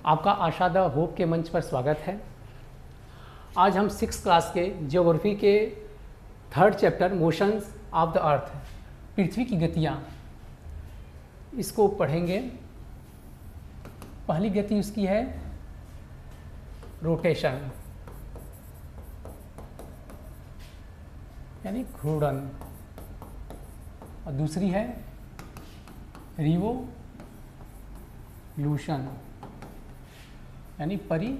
आपका आशा the hope के मंच पर स्वागत है। आज हम 6th क्लास के ज्योग्राफी के 3rd chapter motions of the Earth, पृथ्वी की गतियाँ, इसको पढ़ेंगे। पहली गति उसकी है रोटेशन यानी घूर्णन, और दूसरी है रिवोल्यूशन यानी परिक्रमण।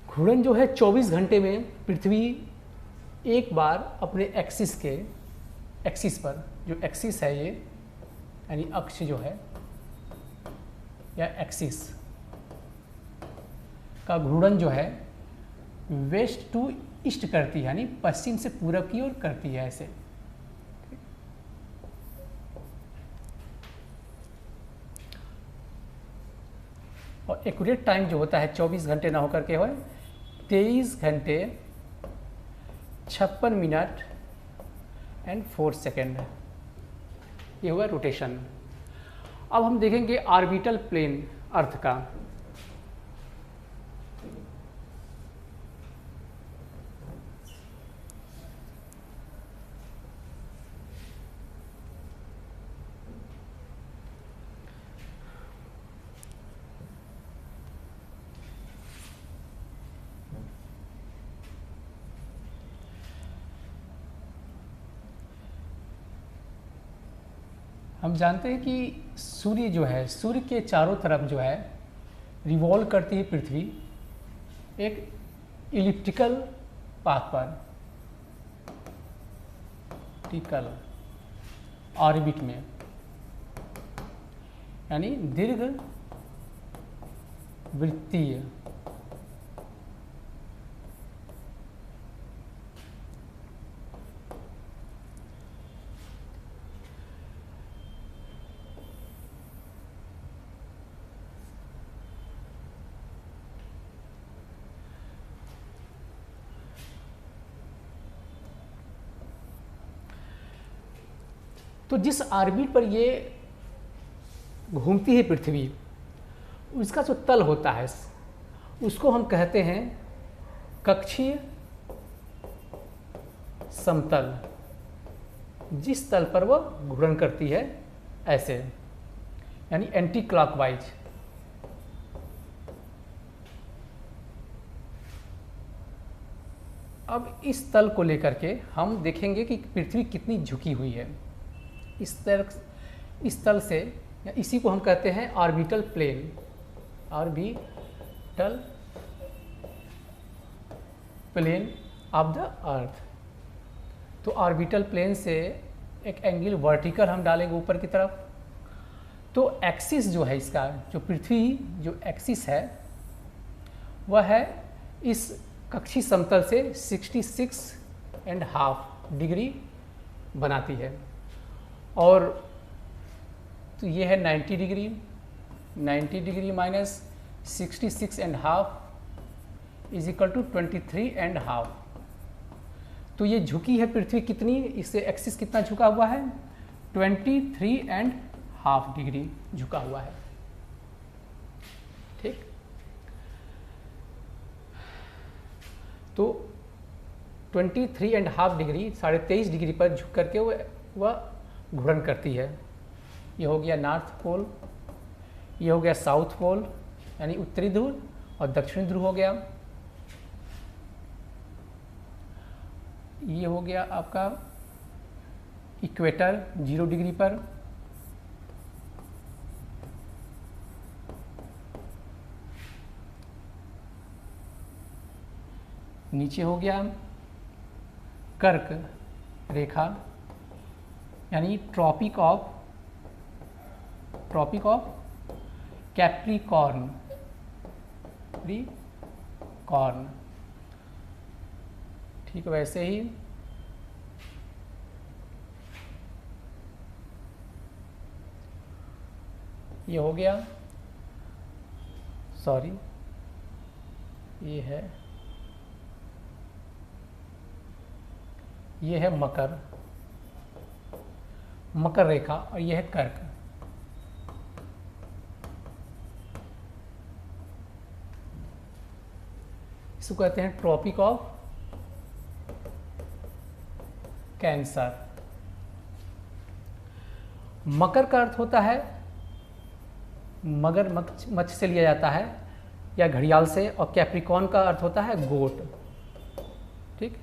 घूर्णन जो है 24 घंटे में पृथ्वी एक बार अपने एक्सिस पर, जो एक्सिस है ये यानी अक्ष जो है या एक्सिस का घूर्णन जो है वेस्ट टू ईस्ट करती है, यानी पश्चिम से पूरब की ओर करती है ऐसे। और एक्यूरेट टाइम जो होता है 24 घंटे ना होकर के हो 23 घंटे 56 मिनट एंड 4 सेकेंड, ये हुआ रोटेशन। अब हम देखेंगे ऑर्बिटल प्लेन अर्थ का। हम जानते हैं कि सूर्य जो है, सूर्य के चारों तरफ जो है रिवॉल्व करती है पृथ्वी एक इलिप्टिकल पाथ पर, टिकल ऑर्बिट में, यानी दीर्घ वृत्तीय। तो जिस ऑर्बिट पर ये घूमती है पृथ्वी, उसका जो तल होता है उसको हम कहते हैं कक्षीय समतल, जिस तल पर वह घूर्णन करती है ऐसे, यानी एंटी क्लॉकवाइज। अब इस तल को लेकर के हम देखेंगे कि पृथ्वी कितनी झुकी हुई है। इस तल से, या इसी को हम कहते हैं orbital plane, orbital plane of the earth. तो ऑर्बिटल प्लेन से एक एंगल वर्टिकल हम डालेंगे ऊपर की तरफ। तो एक्सिस जो है इसका, जो पृथ्वी जो एक्सिस है वह है इस कक्षीय समतल से 66.5 डिग्री बनाती है। और तो ये है 90 degree, 90 degree minus 66.5 is equal to 23.5। तो ये झुकी है पृथ्वी कितनी, इससे एक्सिस कितना झुका हुआ है, 23.5 डिग्री झुका हुआ है। ठीक, तो 23.5 डिग्री, 23.5 डिग्री पर झुक करके वह घूर्णन करती है। ये हो गया नॉर्थ पोल, ये हो गया साउथ पोल यानी उत्तरी ध्रुव, और दक्षिणी ध्रुव हो गया। ये हो गया आपका इक्वेटर 0 डिग्री पर, नीचे हो गया कर्क रेखा यानी ट्रॉपिक ऑफ कैप्रिकॉर्न, ठीक। वैसे ही ये हो गया, सॉरी ये है मकर रेखा, और यह है कर्क। इसको कहते हैं ट्रॉपिक ऑफ कैंसर। मकर का अर्थ होता है मगर मच्छ से लिया जाता है या घड़ियाल से, और कैप्रिकॉर्न का अर्थ होता है गोट। ठीक,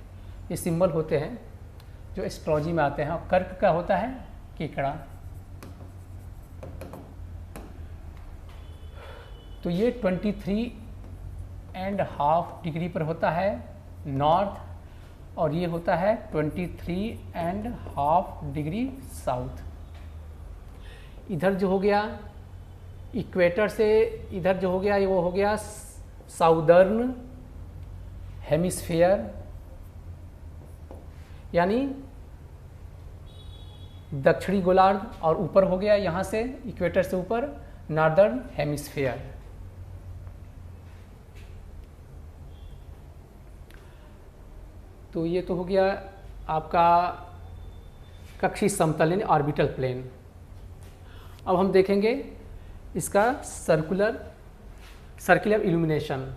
ये सिंबल होते हैं जो एस्ट्रोलॉजी में आते हैं। और कर्क का होता है केकड़ा। तो ये 23.5 डिग्री पर होता है नॉर्थ, और ये होता है 23.5 डिग्री साउथ। इधर जो हो गया इक्वेटर से, इधर जो हो गया वो हो गया साउदर्न हेमिस्फीयर, यानी दक्षिणी गोलार्ध, और ऊपर हो गया यहाँ से इक्वेटर से ऊपर नॉर्दर्न हेमिस्फीयर। तो ये तो हो गया आपका कक्षीय समतल यानी ऑर्बिटल प्लेन। अब हम देखेंगे इसका सर्कुलर इल्यूमिनेशन।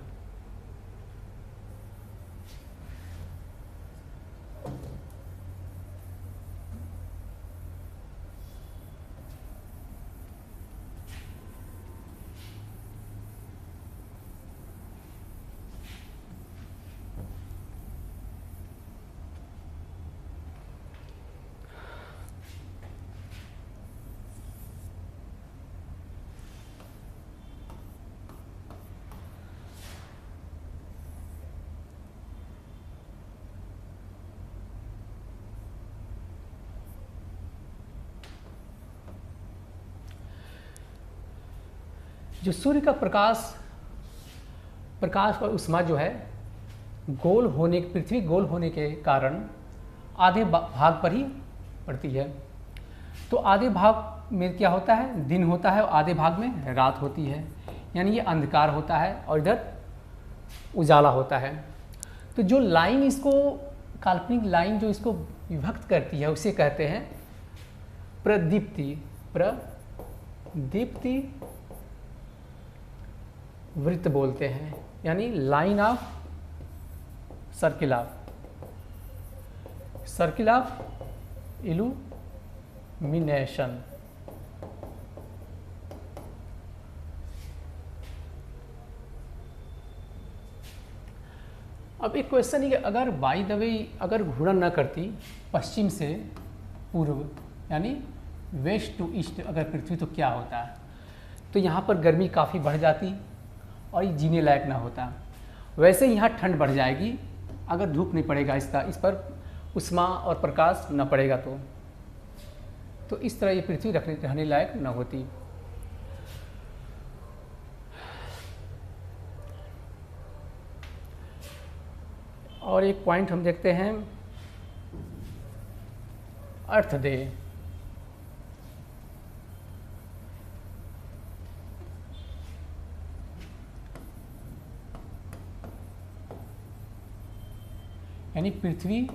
जो सूर्य का प्रकाश और उष्मा जो है गोल होने, पृथ्वी गोल होने के कारण आधे भाग पर ही पड़ती है। तो आधे भाग में क्या होता है, दिन होता है, और आधे भाग में रात होती है, यानी ये अंधकार होता है और इधर उजाला होता है। तो जो लाइन इसको, काल्पनिक लाइन जो इसको विभक्त करती है उसे कहते हैं प्रदीप्ति। प्रदीप्ति वृत्त बोलते हैं, यानी line of circle of illumination. अब एक क्वेश्चन है कि अगर बाय द वे अगर घूर्णन न करती पश्चिम से पूर्व यानी वेस्ट टू ईस्ट अगर पृथ्वी, तो क्या होता है? तो यहाँ पर गर्मी काफ़ी बढ़ जाती और ये जीने लायक ना होता। वैसे यहाँ ठंड बढ़ जाएगी अगर धूप नहीं पड़ेगा, इस पर उष्मा और प्रकाश न पड़ेगा तो इस तरह ये पृथ्वी रहने लायक न होती। और एक पॉइंट हम देखते हैं अर्थ डे। यानी पृथ्वी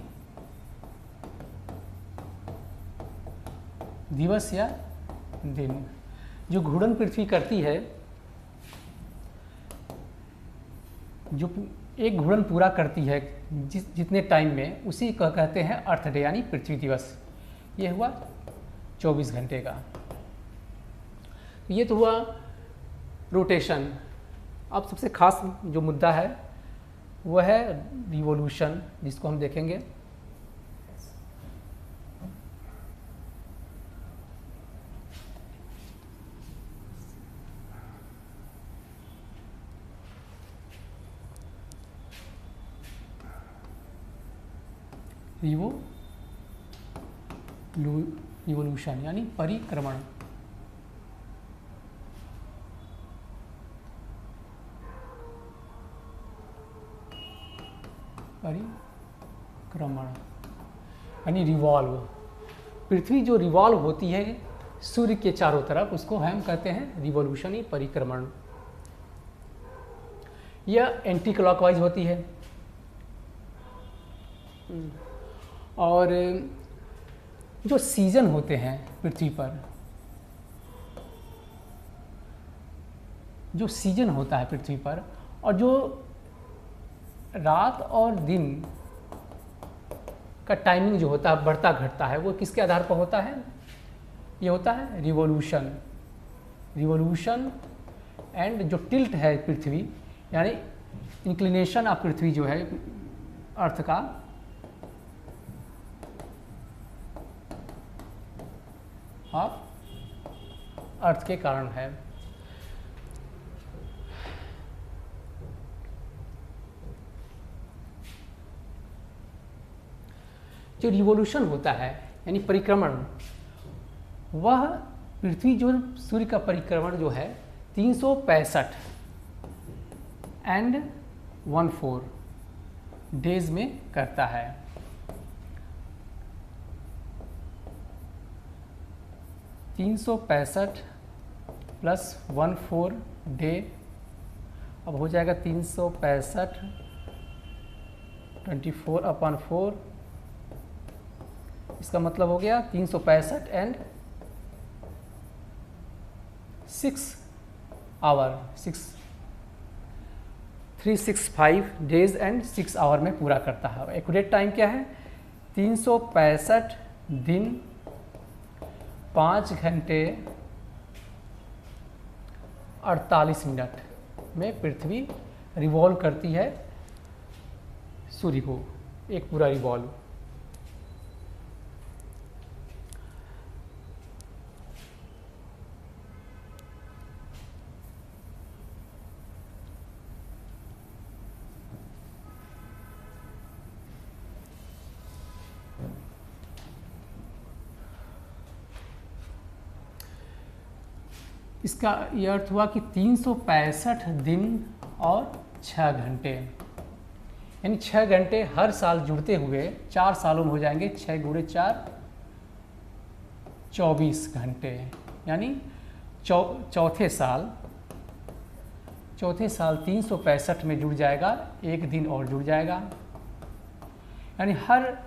दिवस या दिन। जो घूर्णन पृथ्वी करती है, जो एक घूर्णन पूरा करती है जितने टाइम में, उसी को कहते हैं अर्थ डे यानी पृथ्वी दिवस। ये हुआ 24 घंटे का। ये तो हुआ रोटेशन। अब सबसे खास जो मुद्दा है वह है रिवोल्यूशन, जिसको हम देखेंगे। रिवोल्यूशन यानी परिक्रमण। परिक्रमण यानी रिवॉल्व। पृथ्वी जो रिवॉल्व होती है सूर्य के चारों तरफ, उसको हम कहते हैं रिवॉल्यूशन या परिक्रमण। यह एंटी क्लॉकवाइज होती है। और जो सीजन होते हैं पृथ्वी पर, जो सीजन होता है पृथ्वी पर, और जो रात और दिन का टाइमिंग जो होता है बढ़ता घटता है, वो किसके आधार पर होता है? ये होता है रिवोल्यूशन एंड जो टिल्ट है पृथ्वी, यानी इंक्लिनेशन ऑफ पृथ्वी जो है अर्थ का, अर्थ के कारण है। जो रिवोल्यूशन होता है यानी परिक्रमण, वह पृथ्वी जो सूर्य का परिक्रमण जो है 365.14 डेज में करता है। 365 प्लस 14 डे, अब हो जाएगा 365 24/4, इसका मतलब हो गया 365 and 6 hour, 365 days and 6 hour में पूरा करता है। एक्यूरेट टाइम क्या है? 365 दिन 5 घंटे 48 मिनट में पृथ्वी रिवॉल्व करती है सूर्य को, एक पूरा रिवॉल्व। इसका यह अर्थ हुआ कि 365 दिन और 6 घंटे, यानी 6 घंटे हर साल जुड़ते हुए 4 सालों में हो जाएंगे। 6 गुणे 4 24 घंटे, यानी चौथे साल 365 में जुड़ जाएगा, एक दिन और जुड़ जाएगा, यानी हर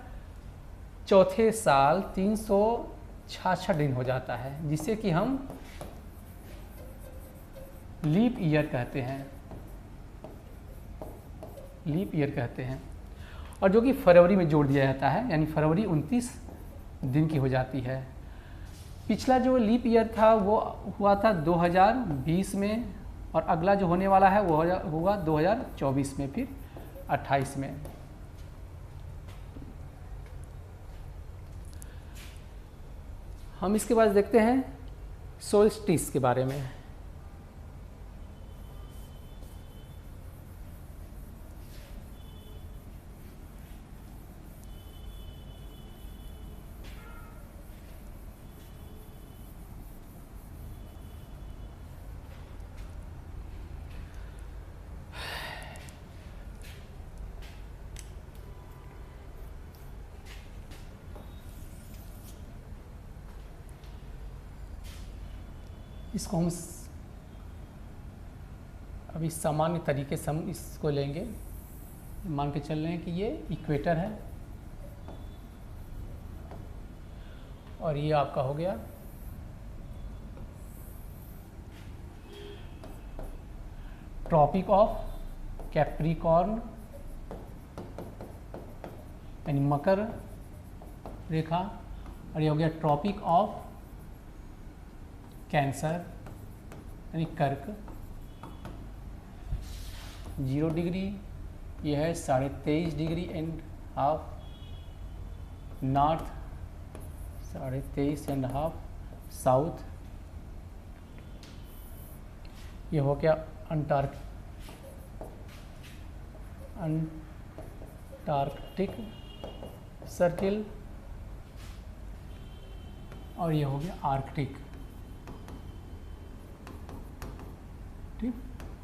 चौथे साल 366 दिन हो जाता है, जिसे कि हम लीप ईयर कहते हैं। और जो कि फरवरी में जोड़ दिया जाता है, यानी फरवरी 29 दिन की हो जाती है। पिछला जो लीप ईयर था वो हुआ था 2020 में, और अगला जो होने वाला है वो होगा 2024 में, फिर 28 में। हम इसके बाद देखते हैं सोल्स्टिस के बारे में। इसको हम अभी सामान्य तरीके से हम इसको लेंगे, मान के चल रहे हैं कि ये इक्वेटर है और ये आपका हो गया ट्रॉपिक ऑफ कैप्रिकॉर्न, यानी मकर रेखा, और ये हो गया ट्रॉपिक ऑफ कैंसर यानी कर्क। 0 डिग्री ये है 23.5 degree and half north, 23.5 south. ये हो गया अंटार्कटिक सर्किल, और ये हो गया आर्कटिक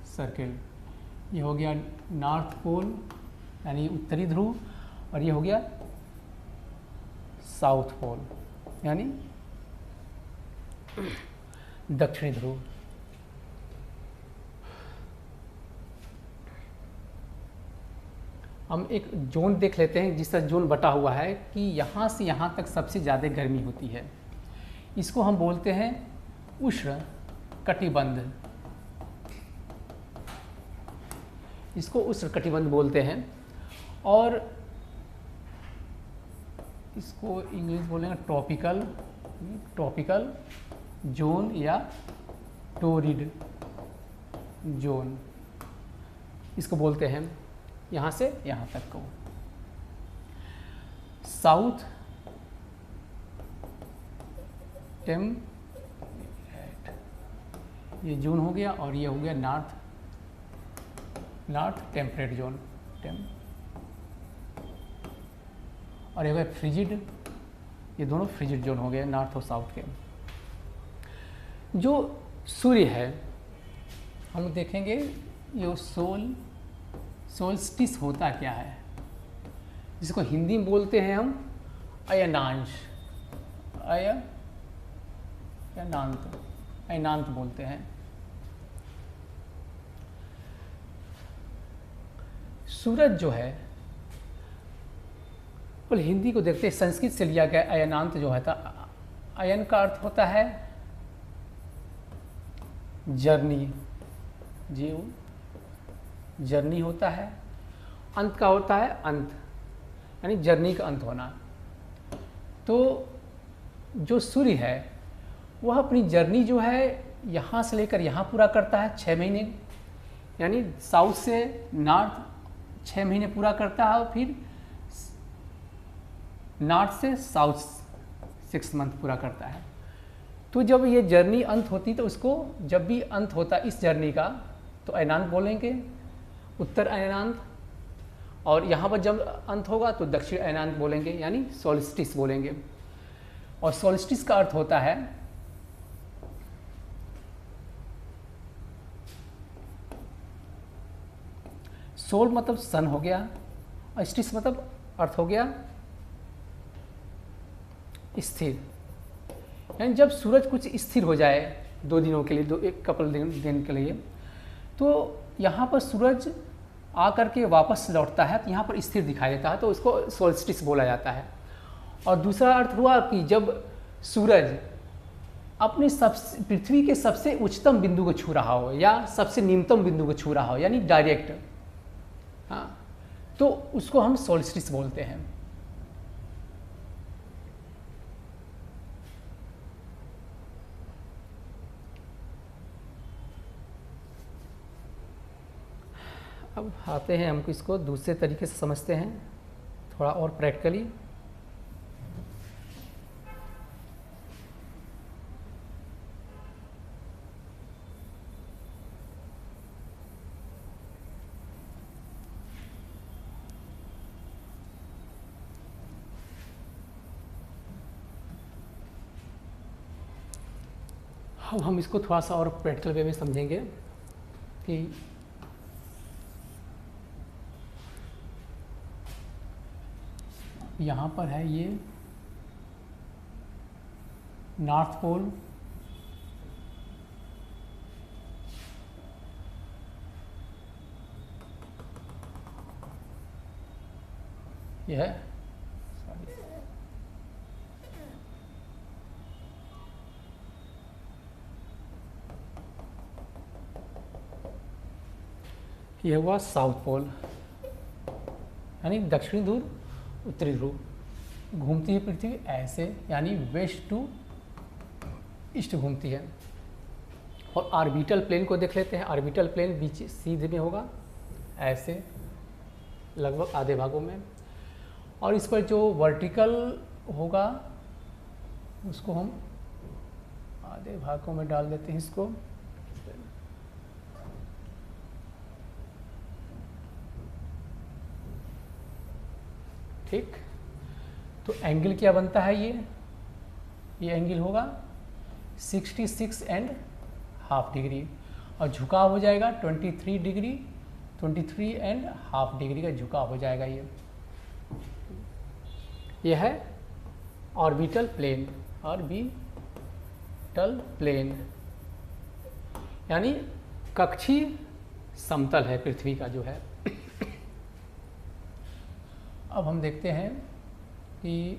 सर्किल। ये हो गया नॉर्थ पोल यानी उत्तरी ध्रुव, और ये हो गया साउथ पोल यानी दक्षिणी ध्रुव। हम एक जोन देख लेते हैं जिसका जोन बटा हुआ है कि यहाँ से यहाँ तक सबसे ज़्यादा गर्मी होती है। इसको हम बोलते हैं उष्ण कटिबंध, इसको उष्णकटिबंध बोलते हैं, और इसको इंग्लिश बोलेंगे ट्रॉपिकल जोन या टोरिड जोन, इसको बोलते हैं। यहाँ से यहाँ तक को साउथ टेम्परेट, ये जोन हो गया, और ये हो गया नॉर्थ टेम्परेट जोन, और ये फ्रिजिड, ये दोनों फ्रिजिड जोन हो गए नॉर्थ और साउथ के। जो सूर्य है हम लोग देखेंगे, ये सोल्स्टिस होता क्या है, जिसको हिंदी में बोलते हैं हम अयनांत बोलते हैं। सूरज जो है, बोल हिंदी को देखते हैं, संस्कृत से लिया गया अयनांत जो है था, अयन का अर्थ होता है जर्नी, जर्नी होता है, अंत का होता है अंत, यानी जर्नी का अंत होना। तो जो सूर्य है वह अपनी जर्नी जो है यहाँ से लेकर यहाँ पूरा करता है 6 महीने, यानी साउथ से नॉर्थ 6 महीने पूरा करता है, और फिर नॉर्थ से साउथ 6 मंथ पूरा करता है। तो जब ये जर्नी अंत होती तो उसको, जब भी अंत होता इस जर्नी का, तो अयनांत बोलेंगे, उत्तर अयनांत, और यहाँ पर जब अंत होगा तो दक्षिण अयनांत बोलेंगे, यानी सोल्स्टिस बोलेंगे। और सोल्स्टिस का अर्थ होता है सोल मतलब सन हो गया, और स्टिस मतलब अर्थ हो गया स्थिर, यानी जब सूरज कुछ स्थिर हो जाए 2 दिनों के लिए, एक कपल दिन के लिए, तो यहाँ पर सूरज आकर के वापस लौटता है, तो यहाँ पर स्थिर दिखाई देता है, तो उसको सोल्स्टिस बोला जाता है। और दूसरा अर्थ हुआ कि जब सूरज अपने पृथ्वी के सबसे उच्चतम बिंदु को छू रहा हो या सबसे निम्नतम बिंदु को छू रहा हो, यानी डायरेक्ट, हाँ, तो उसको हम सोल्स्टिस बोलते हैं। अब आते हैं, हमको इसको दूसरे तरीके से समझते हैं, थोड़ा और प्रैक्टिकली। अब हम इसको थोड़ा सा और प्रैक्टिकल वे में समझेंगे कि यहाँ पर है ये नॉर्थ पोल, यह है यह हुआ साउथ पोल, यानी दक्षिणी ध्रुव, उत्तरी ध्रुव। घूमती है पृथ्वी ऐसे, यानी वेस्ट टू ईस्ट घूमती है। और ऑर्बिटल प्लेन को देख लेते हैं। ऑर्बिटल प्लेन बीच सीधे में होगा ऐसे, लगभग आधे भागों में, और इस पर जो वर्टिकल होगा उसको हम आधे भागों में डाल देते हैं इसको। ठीक, तो एंगल क्या बनता है, ये एंगल होगा 66.5 डिग्री, और झुकाव हो जाएगा 23 डिग्री, 23.5 डिग्री का झुकाव हो जाएगा। ये है ऑर्बिटल प्लेन, ऑर्बिटल प्लेन यानी कक्षीय समतल है पृथ्वी का जो है। अब हम देखते हैं कि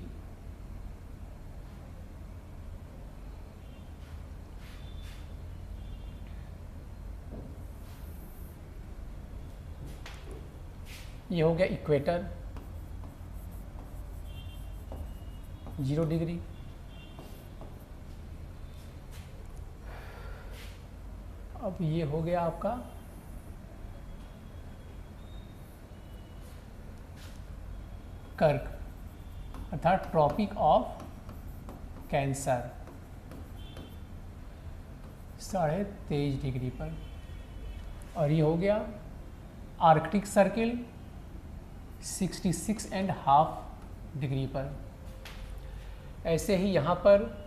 ये हो गया इक्वेटर 0 डिग्री। अब ये हो गया आपका कर्क अर्थात ट्रॉपिक ऑफ कैंसर 23.5 डिग्री पर। और ये हो गया आर्कटिक सर्किल 66.5 डिग्री पर। ऐसे ही यहाँ पर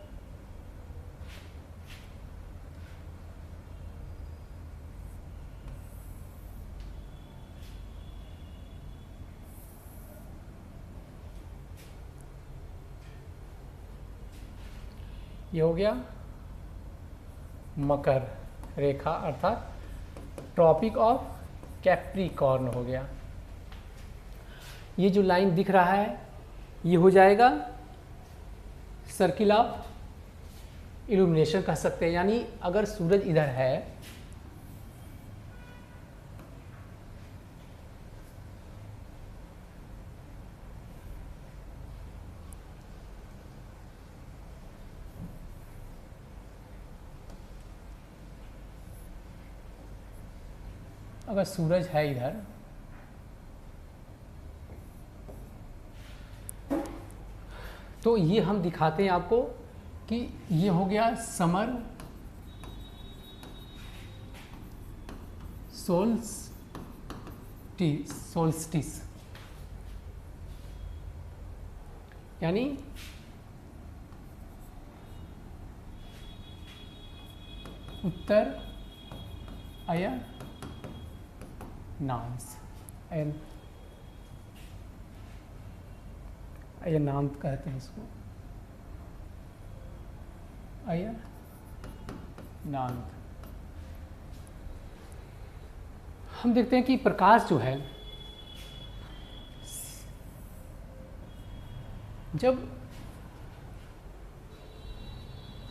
ये हो गया मकर रेखा अर्थात ट्रॉपिक ऑफ कैप्रिकॉर्न हो गया। ये जो लाइन दिख रहा है ये हो जाएगा सर्किल ऑफ इल्यूमिनेशन कह सकते हैं। यानी अगर सूरज इधर है अगर सूरज है इधर तो ये हम दिखाते हैं आपको कि ये हो गया समर सोल्स्टिस यानी उत्तर अयनांत कहते हैं इसको, अयनांत। हम देखते हैं कि प्रकाश जो है जब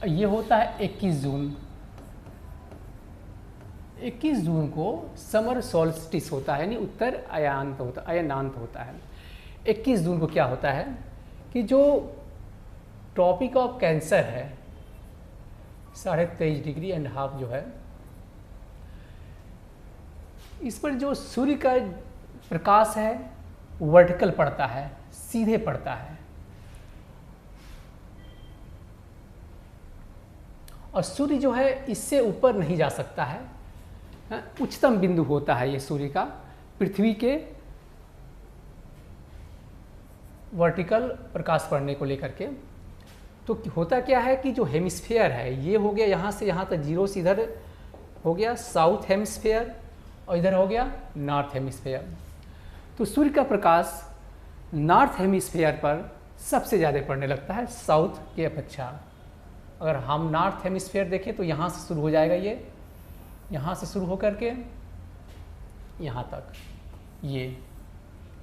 ये होता है 21 जून को समर सोल्स्टिस होता है यानी उत्तर अयनांत होता है। 21 जून को क्या होता है कि जो ट्रॉपिक ऑफ कैंसर है 23.5 डिग्री एंड हाफ जो है इस पर जो सूर्य का प्रकाश है वर्टिकल पड़ता है, सीधे पड़ता है और सूर्य जो है इससे ऊपर नहीं जा सकता है। उच्चतम बिंदु होता है ये सूर्य का पृथ्वी के वर्टिकल प्रकाश पड़ने को लेकर के। तो होता क्या है कि जो हेमिस्फीयर है ये हो गया यहाँ से यहाँ तक जीरो से इधर हो गया साउथ हेमिस्फीयर और इधर हो गया नॉर्थ हेमिस्फीयर। तो सूर्य का प्रकाश नॉर्थ हेमिस्फीयर पर सबसे ज़्यादा पड़ने लगता है साउथ के अपेक्षा। अगर हम नॉर्थ हेमिस्फीयर देखें तो यहाँ से शुरू हो जाएगा, ये यहाँ से शुरू होकर के यहाँ तक, ये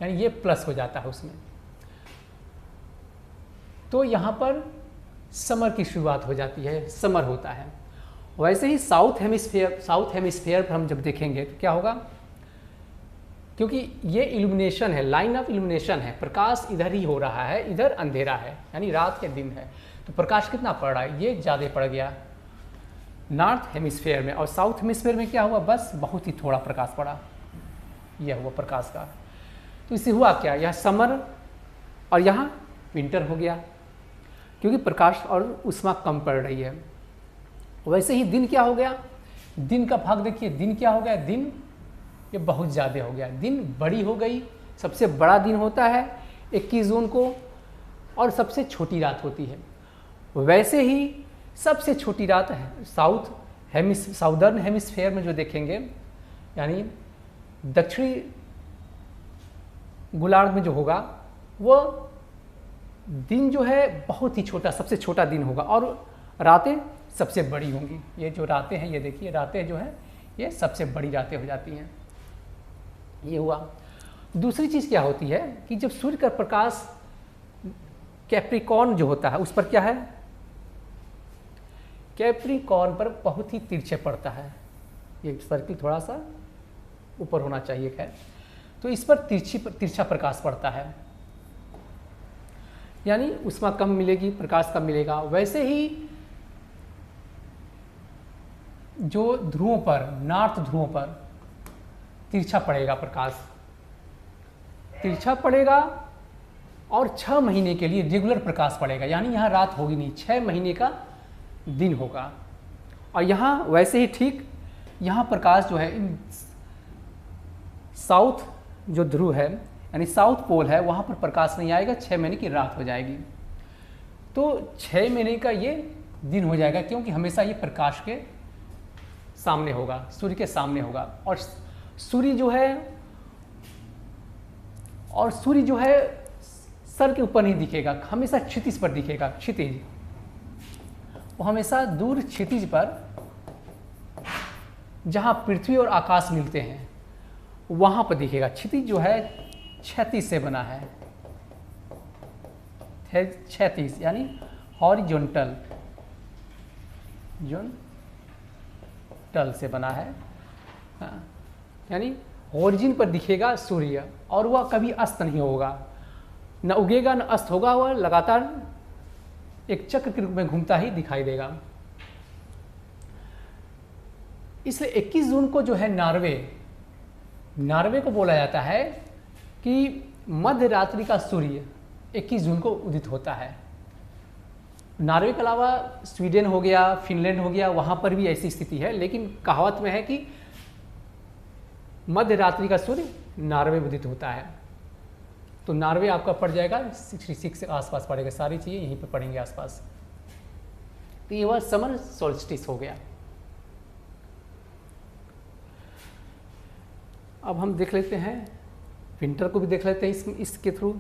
यानी ये प्लस हो जाता है उसमें। तो यहाँ पर समर की शुरुआत हो जाती है, समर होता है। वैसे ही साउथ हेमिस्फीयर पर हम जब देखेंगे तो क्या होगा, क्योंकि ये इल्यूमिनेशन है, लाइन ऑफ इल्यूमिनेशन है, प्रकाश इधर ही हो रहा है, इधर अंधेरा है यानी रात के दिन है, तो प्रकाश कितना पड़ रहा है, ये ज़्यादा पड़ गया नॉर्थ हेमिस्फीयर में। और साउथ हेमिस्फीयर में क्या हुआ, बस बहुत ही थोड़ा प्रकाश पड़ा, यह हुआ प्रकाश का। तो इससे हुआ क्या, यह समर और यहाँ विंटर हो गया क्योंकि प्रकाश और ऊष्मा कम पड़ रही है। वैसे ही दिन क्या हो गया, दिन का भाग देखिए, दिन क्या हो गया, दिन ये बहुत ज़्यादा हो गया, दिन बड़ी हो गई। सबसे बड़ा दिन होता है 21 जून को और सबसे छोटी रात होती है। वैसे ही सबसे छोटी रात है साउदर्न हेमिस्फीयर में जो देखेंगे यानी दक्षिणी गोलार्ध में जो होगा वो दिन जो है बहुत ही छोटा, सबसे छोटा दिन होगा और रातें सबसे बड़ी होंगी। ये जो रातें हैं, ये देखिए रातें जो हैं ये सबसे बड़ी रातें हो जाती हैं। ये हुआ। दूसरी चीज़ क्या होती है कि जब सूर्य का प्रकाश कैप्रिकॉर्न जो होता है उस पर क्या है, कैप्रिकॉर्न पर बहुत ही तिरछे पड़ता है। ये सर्किल थोड़ा सा ऊपर होना चाहिए, खैर। तो इस पर तिरछा प्रकाश पड़ता है, यानी ऊष्मा कम मिलेगी, प्रकाश कम मिलेगा। वैसे ही जो ध्रुवों पर, नॉर्थ ध्रुवों पर तिरछा पड़ेगा, प्रकाश तिरछा पड़ेगा और 6 महीने के लिए रेगुलर प्रकाश पड़ेगा, यानी यहाँ रात होगी नहीं, 6 महीने का दिन होगा। और यहाँ वैसे ही ठीक यहाँ प्रकाश जो है इन साउथ जो ध्रुव है यानी साउथ पोल है वहाँ पर प्रकाश नहीं आएगा, 6 महीने की रात हो जाएगी। तो 6 महीने का ये दिन हो जाएगा, क्योंकि हमेशा ये प्रकाश के सामने होगा, सूर्य के सामने होगा। और सूर्य जो है सर के ऊपर नहीं दिखेगा, हमेशा क्षितिज पर दिखेगा। क्षितिज वो हमेशा दूर क्षितिज पर, जहाँ पृथ्वी और आकाश मिलते हैं वहाँ पर दिखेगा। क्षितिज जो है क्षैतिज से बना है, क्षैतिज यानी हॉरिजॉन्टल से बना है, यानी ओरिजिन पर दिखेगा सूर्य, और वह कभी अस्त नहीं होगा, न उगेगा न अस्त होगा, वह लगातार एक चक्र के रूप में घूमता ही दिखाई देगा। इसलिए 21 जून को जो है नॉर्वे को बोला जाता है कि मध्य रात्रि का सूर्य 21 जून को उदित होता है। नॉर्वे के अलावा स्वीडन हो गया, फिनलैंड हो गया, वहाँ पर भी ऐसी स्थिति है, लेकिन कहावत में है कि मध्य रात्रि का सूर्य नॉर्वे में उदित होता है। तो नॉर्वे आपका पड़ जाएगा 66 के आसपास पड़ेगा, सारी चीज़ें यहीं पर पड़ेंगे आसपास। तो ये वह समर सोल्स्टिस हो गया। अब हम देख लेते हैं विंटर को भी देख लेते हैं इसके थ्रू।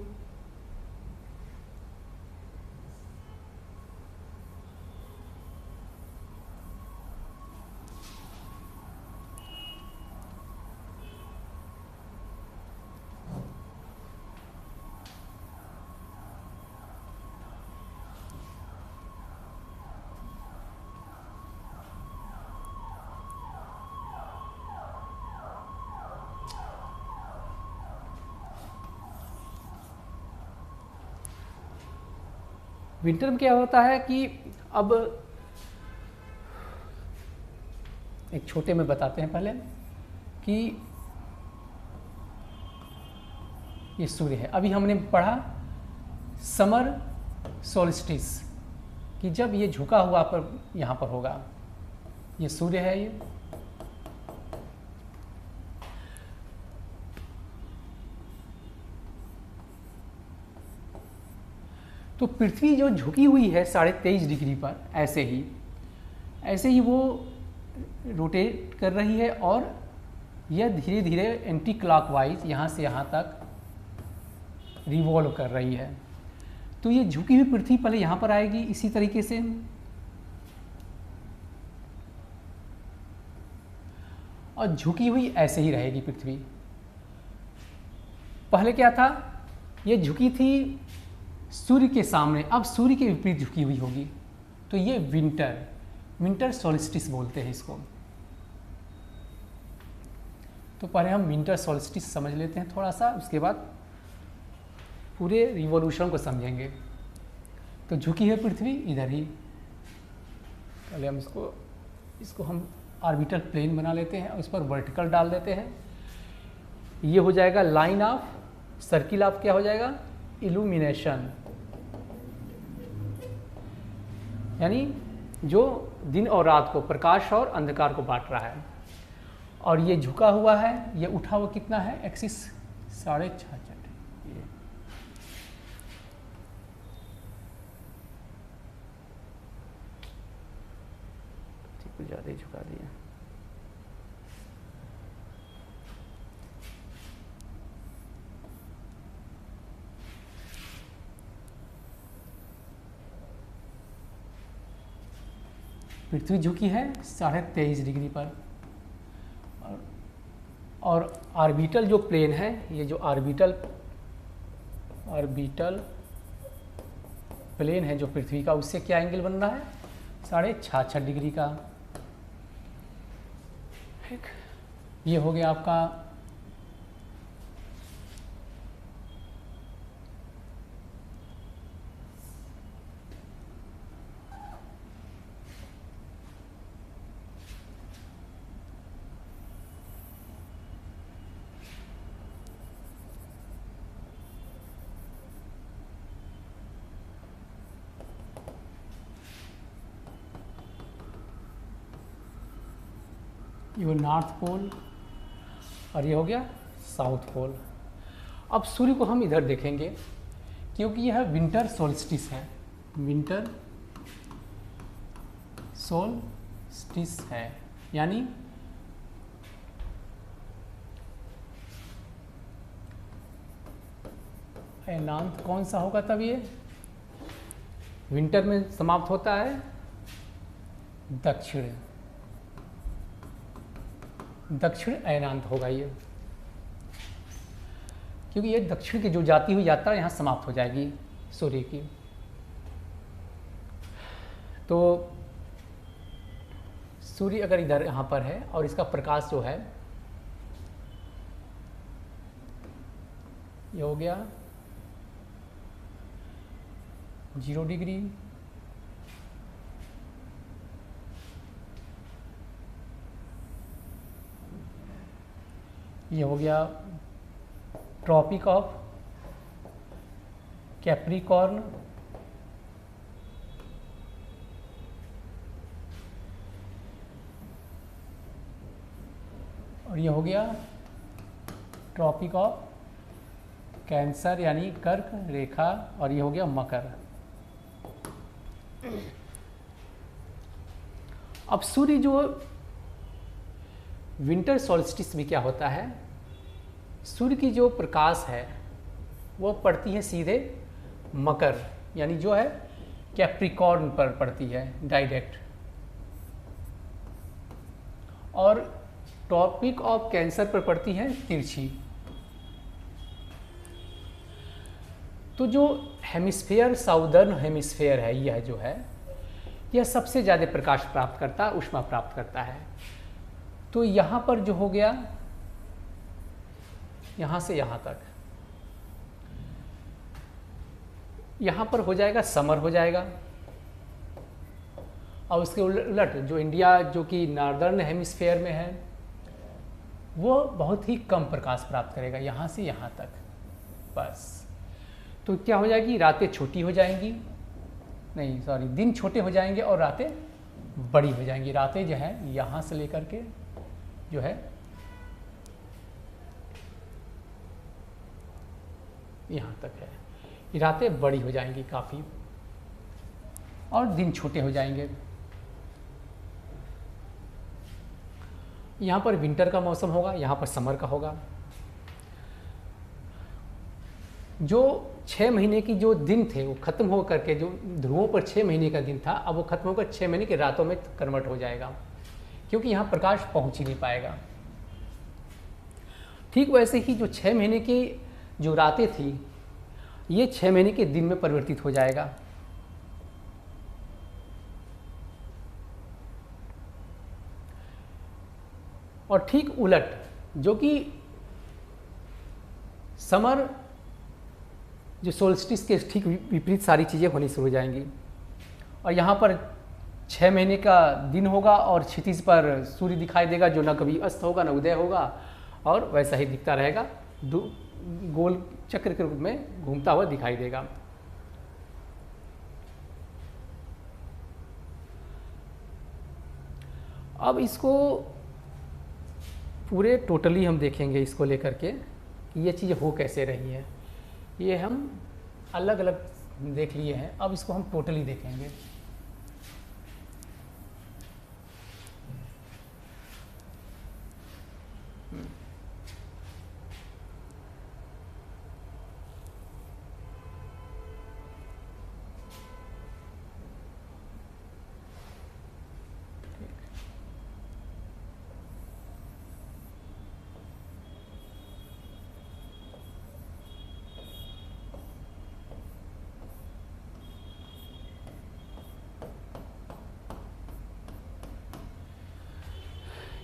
विंटर में क्या होता है कि अब एक छोटे में बताते हैं पहले कि ये सूर्य है। अभी हमने पढ़ा समर सोल्स्टिस कि जब ये झुका हुआ पर यहाँ पर होगा, ये सूर्य है ये। तो पृथ्वी जो झुकी हुई है 23.5 डिग्री पर, ऐसे ही वो रोटेट कर रही है और यह धीरे धीरे एंटी क्लॉकवाइज यहाँ से यहाँ तक रिवॉल्व कर रही है। तो ये झुकी हुई पृथ्वी पहले यहाँ पर आएगी इसी तरीके से, और झुकी हुई ऐसे ही रहेगी पृथ्वी। पहले क्या था, ये झुकी थी सूर्य के सामने, अब सूर्य के विपरीत झुकी हुई होगी। तो ये विंटर सोल्स्टिस बोलते हैं इसको। तो पहले हम विंटर सोल्स्टिस समझ लेते हैं थोड़ा सा, उसके बाद पूरे रिवॉल्यूशन को समझेंगे। तो झुकी है पृथ्वी इधर ही, पहले हम इसको हम ऑर्बिटल प्लेन बना लेते हैं और इस पर वर्टिकल डाल देते हैं। ये हो जाएगा लाइन ऑफ सर्किल ऑफ क्या हो जाएगा, इल्यूमिनेशन, यानी जो दिन और रात को, प्रकाश और अंधकार को बांट रहा है। और ये झुका हुआ है, ये उठा हुआ कितना है, एक्सिस 66.5। कुछ ज़्यादा ही झुका दिया। पृथ्वी झुकी है 23.5 डिग्री पर, और ऑर्बिटल जो प्लेन है, ये जो ऑर्बिटल प्लेन है जो पृथ्वी का, उससे क्या एंगल बन रहा है, 66.5 डिग्री का। ठीक, ये हो गया आपका ये हो नॉर्थ पोल और ये हो गया साउथ पोल। अब सूर्य को हम इधर देखेंगे क्योंकि यह विंटर सोल्स्टिस है, विंटर सोल्स्टिस है, यानी अयनांत कौन सा होगा तब ये विंटर में समाप्त होता है, दक्षिण, दक्षिण अयनांत होगा ये, क्योंकि ये दक्षिण की जो जाती हुई यात्रा यहाँ समाप्त हो जाएगी सूर्य की। तो सूर्य अगर इधर यहाँ पर है और इसका प्रकाश जो है ये हो गया 0 डिग्री, ये हो गया ट्रॉपिक ऑफ कैप्रिकॉर्न, और ये हो गया ट्रॉपिक ऑफ कैंसर यानी कर्क रेखा, और ये हो गया मकर। अब सूर्य जो विंटर सॉल्स्टिस में क्या होता है, सूर्य की जो प्रकाश है वो पड़ती है सीधे मकर यानी जो है कैप्रिकॉर्न पर पड़ती है डायरेक्ट, और ट्रॉपिक ऑफ कैंसर पर पड़ती है तिरछी। तो जो हेमिस्फेयर साउदर्न हेमिस्फेयर है यह जो है यह सबसे ज़्यादा प्रकाश प्राप्त करता है, ऊष्मा प्राप्त करता है। तो यहाँ पर जो हो गया यहाँ से यहाँ तक, यहाँ पर हो जाएगा समर हो जाएगा, और उसके उलट जो इंडिया जो कि नॉर्दर्न हेमिस्फेयर में है वो बहुत ही कम प्रकाश प्राप्त करेगा यहाँ से यहाँ तक बस। तो क्या हो जाएगी, रातें छोटी हो जाएंगी, नहीं सॉरी दिन छोटे हो जाएंगे और रातें बड़ी हो जाएंगी। रातें जो है यहाँ से लेकर के जो है यहाँ तक है, ये रातें बड़ी हो जाएंगी काफ़ी और दिन छोटे हो जाएंगे। यहाँ पर विंटर का मौसम होगा, यहाँ पर समर का होगा। जो 6 महीने की जो दिन थे वो खत्म हो करके, जो ध्रुवों पर 6 महीने का दिन था अब वो खत्म होकर 6 महीने की रातों में कन्वर्ट हो जाएगा, क्योंकि यहाँ प्रकाश पहुँच ही नहीं पाएगा। ठीक वैसे ही जो 6 महीने की जो रातें थी ये 6 महीने के दिन में परिवर्तित हो जाएगा। और ठीक उलट जो कि समर जो सोल्स्टिस के ठीक विपरीत सारी चीज़ें होनी शुरू हो जाएंगी, और यहाँ पर 6 महीने का दिन होगा और क्षितिज पर सूर्य दिखाई देगा जो न कभी अस्त होगा न उदय होगा, और वैसा ही दिखता रहेगा, गोल चक्र के रूप में घूमता हुआ दिखाई देगा। अब इसको पूरे टोटली हम देखेंगे इसको लेकर के कि ये चीज़ हो कैसे रही है। ये हम अलग अलग देख लिए हैं, अब इसको हम टोटली देखेंगे।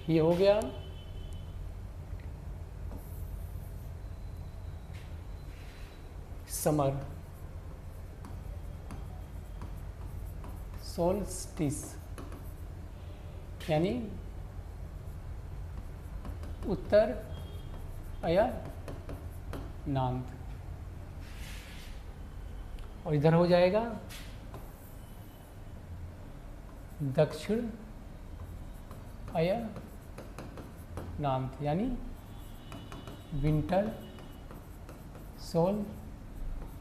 ये हो गया समर सोल्स्टिस यानी उत्तर अयनांत, और इधर हो जाएगा दक्षिण अयनांत। नान्थ यानी विंटर सोल्स्टिस।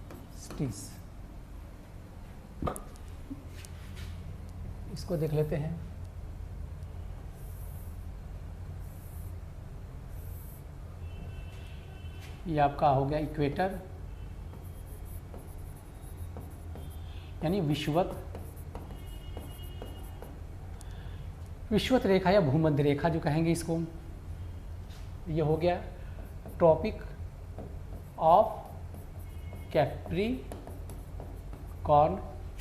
इसको देख लेते हैं। ये आपका हो गया इक्वेटर यानी विषुवत रेखा या भूमध्य रेखा जो कहेंगे इसको। ये हो गया ट्रॉपिक ऑफ कैप्रिकॉर्न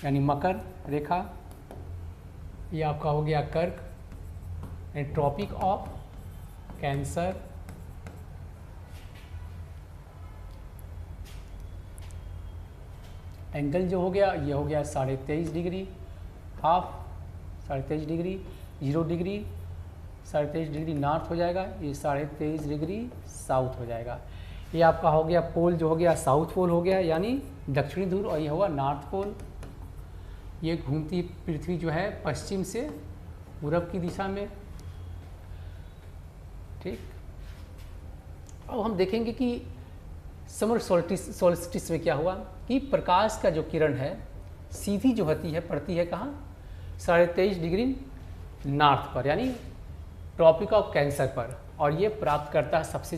यानी मकर रेखा। ये आपका हो गया कर्क and tropic of cancer. Angle जो हो गया ये हो गया 23.5 degree, half 23.5 degree, 0 degree 23.5 degree north हो जाएगा, ये 23.5 डिग्री साउथ हो जाएगा। ये आपका हो गया पोल जो हो गया साउथ पोल हो गया यानी दक्षिणी ध्रुव, और ये होगा नॉर्थ पोल। ये घूमती पृथ्वी जो है पश्चिम से पूरब की दिशा में। ठीक, अब हम देखेंगे कि समर सोल्स्टिस में क्या हुआ कि प्रकाश का जो किरण है सीधी जो होती है पड़ती है कहाँ, 23.5 डिग्री नॉर्थ पर यानी ट्रॉपिक ऑफ कैंसर पर, और ये प्राप्त करता है सबसे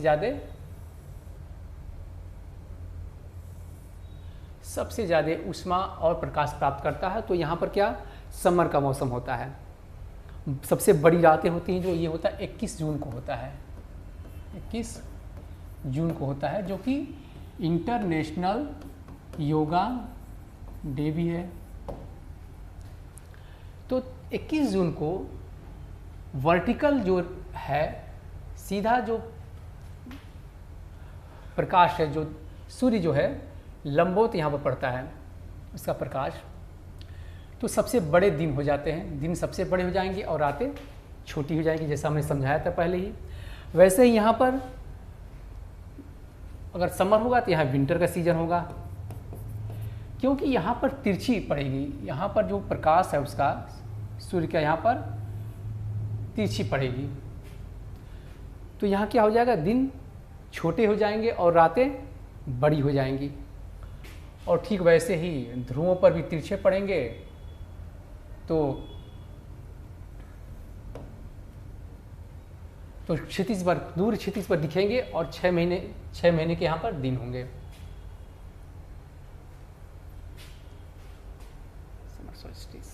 ज़्यादा ऊष्मा और प्रकाश प्राप्त करता है। तो यहाँ पर क्या समर का मौसम होता है। सबसे बड़ी रातें होती हैं जो ये होता है 21 जून को होता है, 21 जून को होता है, जो कि इंटरनेशनल योगा डे भी है। तो 21 जून को वर्टिकल जो है सीधा जो प्रकाश है, जो सूर्य जो है लंबवत यहाँ पर पड़ता है उसका प्रकाश, तो सबसे बड़े दिन हो जाते हैं। दिन सबसे बड़े हो जाएंगे और रातें छोटी हो जाएंगी, जैसा हमने समझाया था पहले ही। वैसे ही यहाँ पर अगर समर होगा तो यहाँ विंटर का सीजन होगा, क्योंकि यहाँ पर तिरछी पड़ेगी। यहाँ पर जो प्रकाश है उसका सूर्य का यहाँ पर तिरछी पड़ेगी, तो यहाँ क्या हो जाएगा, दिन छोटे हो जाएंगे और रातें बड़ी हो जाएंगी। और ठीक वैसे ही ध्रुवों पर भी तिरछे पड़ेंगे, तो क्षितिज पर, दूर क्षितिज पर दिखेंगे और 6 महीने के यहाँ पर दिन होंगे। Summer solstice.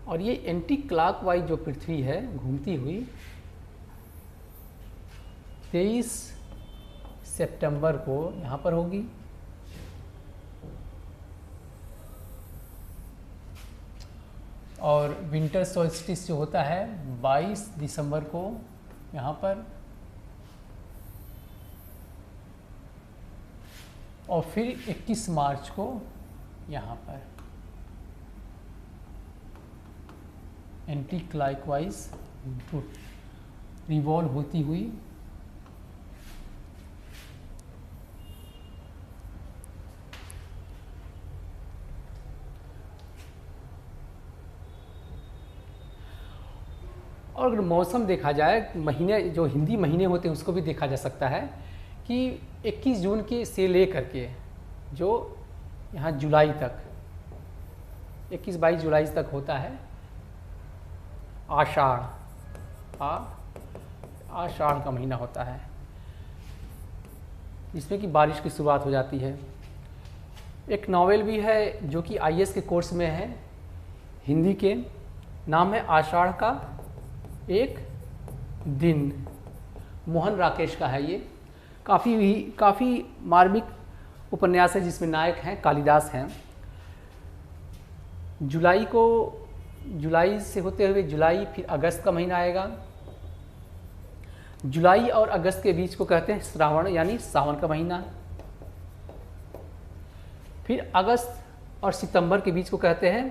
और ये एंटी क्लॉकवाइज जो पृथ्वी है घूमती हुई 23 सितंबर को यहाँ पर होगी, और विंटर सोल्स्टिस जो होता है 22 दिसंबर को यहाँ पर, और फिर 21 मार्च को यहाँ पर। एंटी क्लॉकवाइज रिवॉल्व होती हुई और अगर मौसम देखा जाए, महीने जो हिंदी महीने होते हैं उसको भी देखा जा सकता है कि 21 जून के से लेकर के जो यहाँ जुलाई तक 21-22 जुलाई तक होता है आषाढ़, आषाढ़ का महीना होता है, जिसमें कि बारिश की शुरुआत हो जाती है। एक नावल भी है जो कि आईएएस के कोर्स में है हिंदी के, नाम है आषाढ़ का एक दिन, मोहन राकेश का है। ये काफ़ी मार्मिक उपन्यास है जिसमें नायक हैं कालिदास हैं। जुलाई से होते हुए जुलाई, फिर अगस्त का महीना आएगा। जुलाई और अगस्त के बीच को कहते हैं श्रावण यानी सावन का महीना। फिर अगस्त और सितंबर के बीच को कहते हैं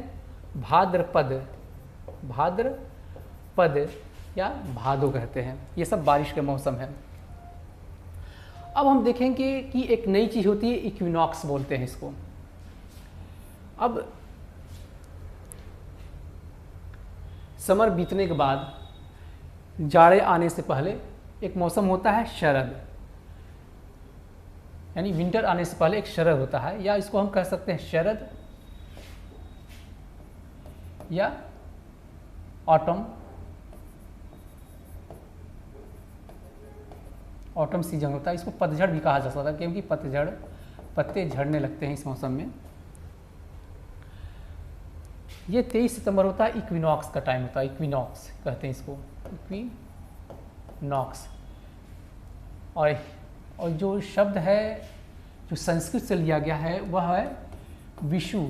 भाद्रपद या भादो कहते हैं। ये सब बारिश के मौसम है। अब हम देखेंगे कि एक नई चीज़ होती है, इक्विनॉक्स बोलते हैं इसको। अब समर बीतने के बाद जाड़े आने से पहले एक मौसम होता है शरद, यानी विंटर आने से पहले एक शरद होता है, या इसको हम कह सकते हैं शरद या ऑटम सीजन होता है। इसको पतझड़ भी कहा जा सकता है, क्योंकि पत्ते झड़ने लगते हैं इस मौसम में। ये 23 सितंबर होता है, इक्विनॉक्स का टाइम होता है, इक्विनॉक्स कहते हैं इसको, इक्विनॉक्स। और जो शब्द है जो संस्कृत से लिया गया है वह है विषु,